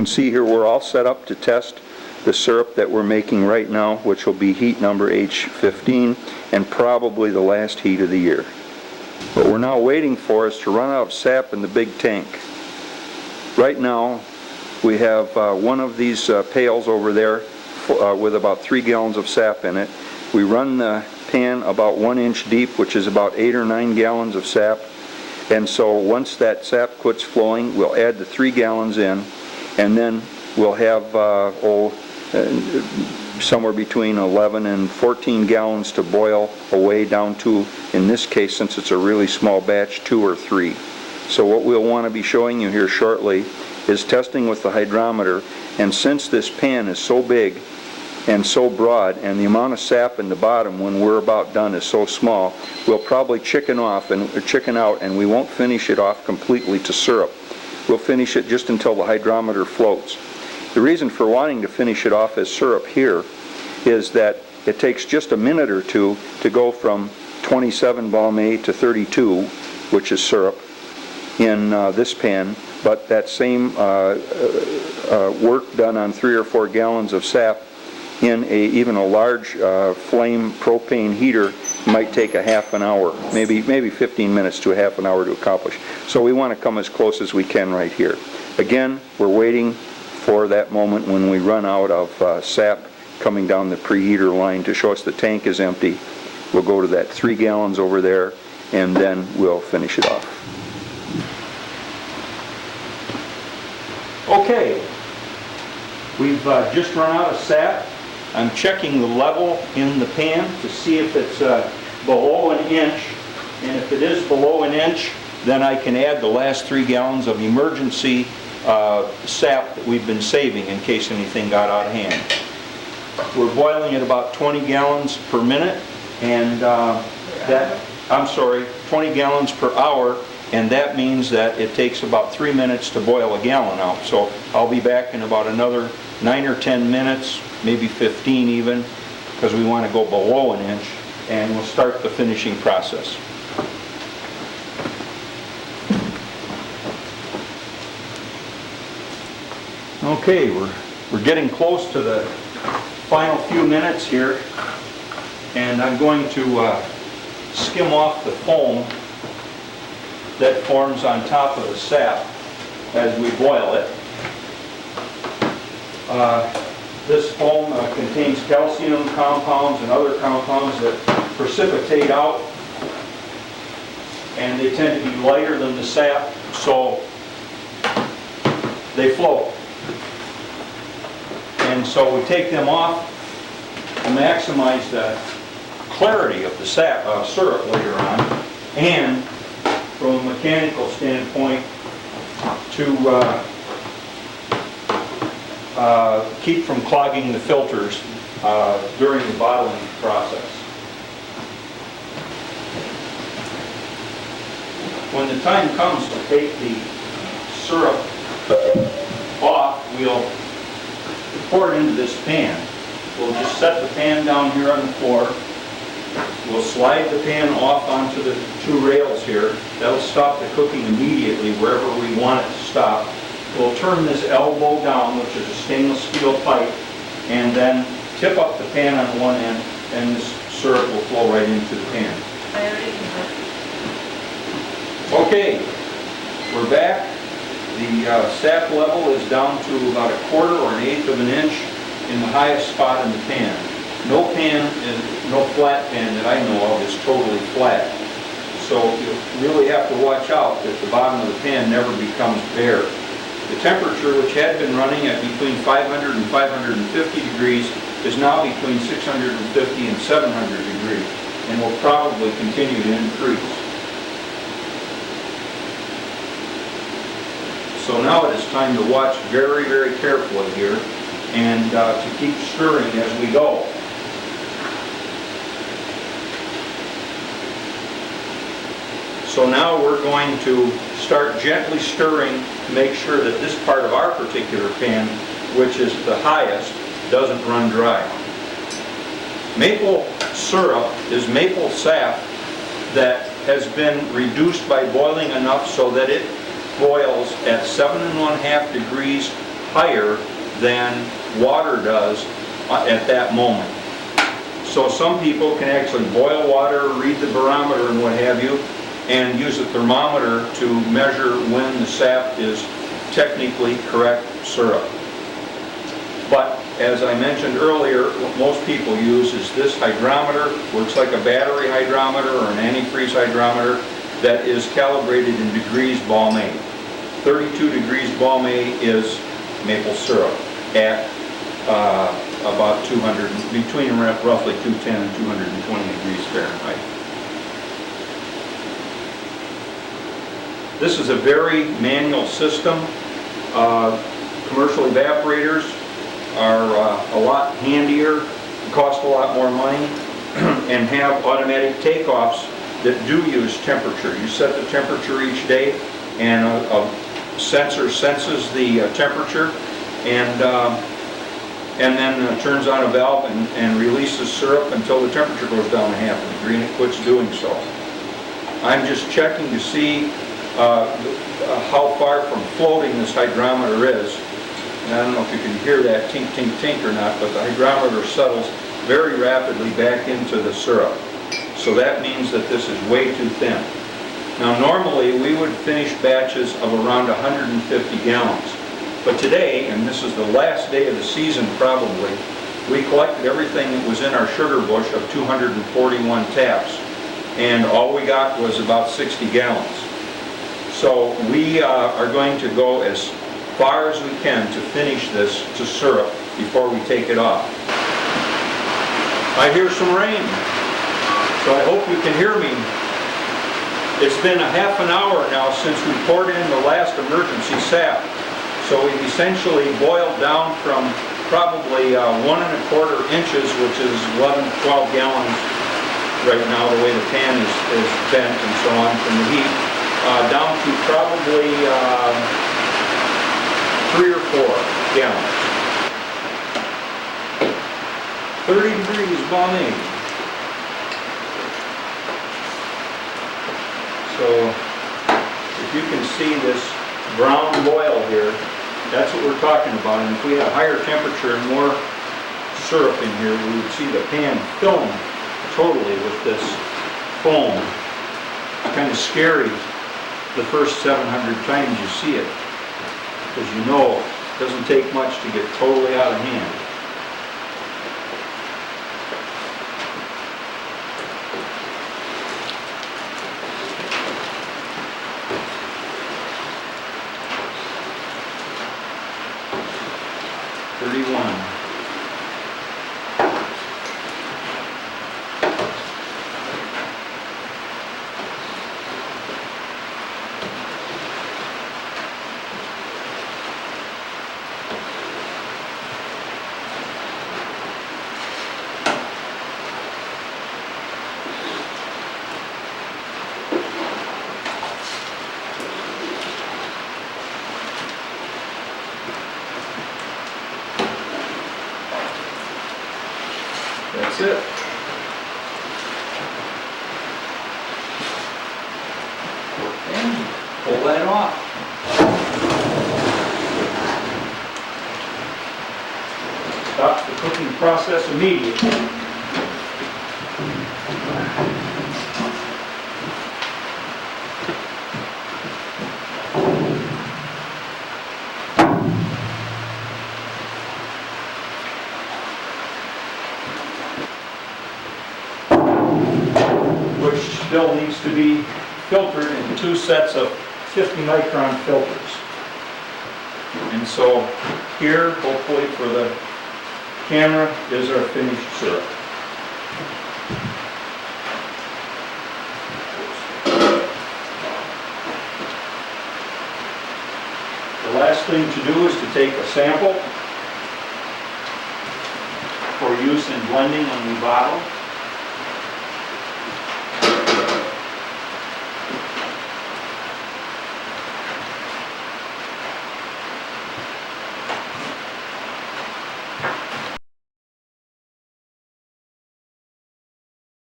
can see here we're all set up to test the syrup that we're making right now, which will be heat number H15 and probably the last heat of the year. What we're now waiting for is to run out of sap in the big tank. Right now we have one of these pails over there with about 3 gallons of sap in it. We run the pan about 1 inch deep, which is about 8 or 9 gallons of sap. And so once that sap quits flowing, we'll add the 3 gallons in, and then we'll have somewhere between 11 and 14 gallons to boil away down to, in this case, since it's a really small batch, 2 or 3. So what we'll want to be showing you here shortly is testing with the hydrometer, and since this pan is so big and so broad, and the amount of sap in the bottom when we're about done is so small, we'll probably chicken out, and we won't finish it off completely to syrup. We'll finish it just until the hydrometer floats. The reason for wanting to finish it off as syrup here is that it takes just a minute or two to go from 27 Balme to 32, which is syrup, in this pan, but that same work done on 3 or 4 gallons of sap in even a large flame propane heater might take a half an hour, maybe 15 minutes to a half an hour to accomplish. So we want to come as close as we can right here. Again, we're waiting for that moment when we run out of sap coming down the preheater line to show us the tank is empty. We'll go to that 3 gallons over there, and then we'll finish it off. Okay, we've just run out of sap. I'm checking the level in the pan to see if it's below 1 inch, and if it is below 1 inch, then I can add the last 3 gallons of emergency sap that we've been saving in case anything got out of hand. We're boiling at about 20 gallons per minute, and 20 gallons per hour, and that means that it takes about 3 minutes to boil a gallon out. So I'll be back in about another 9 or 10 minutes, maybe 15 even, because we want to go below 1 inch, and we'll start the finishing process. Okay, we're getting close to the final few minutes here, and I'm going to skim off the foam that forms on top of the sap as we boil it. This foam contains calcium compounds and other compounds that precipitate out, and they tend to be lighter than the sap, so they float. And so we take them off to maximize the clarity of the syrup later on, and from a mechanical standpoint to keep from clogging the filters during the bottling process. When the time comes to take the syrup off, we'll pour it into this pan. We'll just set the pan down here on the floor. We'll slide the pan off onto the 2 rails here. That'll stop the cooking immediately wherever we want it to stop. We'll turn this elbow down, which is a stainless steel pipe, and then tip up the pan on one end, and this syrup will flow right into the pan. Okay, we're back. The sap level is down to about 1/4 or 1/8 of an inch in the highest spot in the pan. No flat pan that I know of is totally flat. So you really have to watch out that the bottom of the pan never becomes bare. The temperature, which had been running at between 500 and 550 degrees, is now between 650 and 700 degrees, and will probably continue to increase. So now it is time to watch very, very carefully here, and to keep stirring as we go. So now we're going to start gently stirring to make sure that this part of our particular pan, which is the highest, doesn't run dry. Maple syrup is maple sap that has been reduced by boiling enough so that it boils at 7 1/2 degrees higher than water does at that moment. So some people can actually boil water, read the barometer and what have you, and use a thermometer to measure when the sap is technically correct syrup. But as I mentioned earlier, what most people use is this hydrometer. Works like a battery hydrometer or an antifreeze hydrometer that is calibrated in degrees Balmain. 32 degrees Balmain is maple syrup at about 200, between roughly 210 and 220 degrees Fahrenheit. This is a very manual system. Commercial evaporators are a lot handier, cost a lot more money, and have automatic takeoffs that do use temperature. You set the temperature each day, and a sensor senses the temperature, and then turns on a valve and releases syrup until the temperature goes down to half a degree, and it quits doing so. I'm just checking to see how far from floating this hydrometer is. And I don't know if you can hear that tink, tink, tink or not, but the hydrometer settles very rapidly back into the syrup. So that means that this is way too thin. Now normally we would finish batches of around 150 gallons. But today, and this is the last day of the season probably, we collected everything that was in our sugar bush of 241 taps. And all we got was about 60 gallons. So we are going to go as far as we can to finish this to syrup before we take it off. I hear some rain, so I hope you can hear me. It's been a half an hour now since we poured in the last emergency sap. So we've essentially boiled down from probably 1 1/4 inches, which is 11, 12 gallons right now, the way the pan is bent and so on from the heat, down to probably 3 or 4 gallons. 30 degrees Balmain. So if you can see this brown boil here, that's what we're talking about. And if we had a higher temperature and more syrup in here, we would see the pan filling totally with this foam. It's kind of scary the first 700 times you see it, because you know it doesn't take much to get totally out of hand. That's it. And pull that off. Stops the cooking process immediately. Still needs to be filtered in 2 sets of 50 micron filters. And so here, hopefully for the camera, is our finished syrup. The last thing to do is to take a sample for use in blending when we bottle.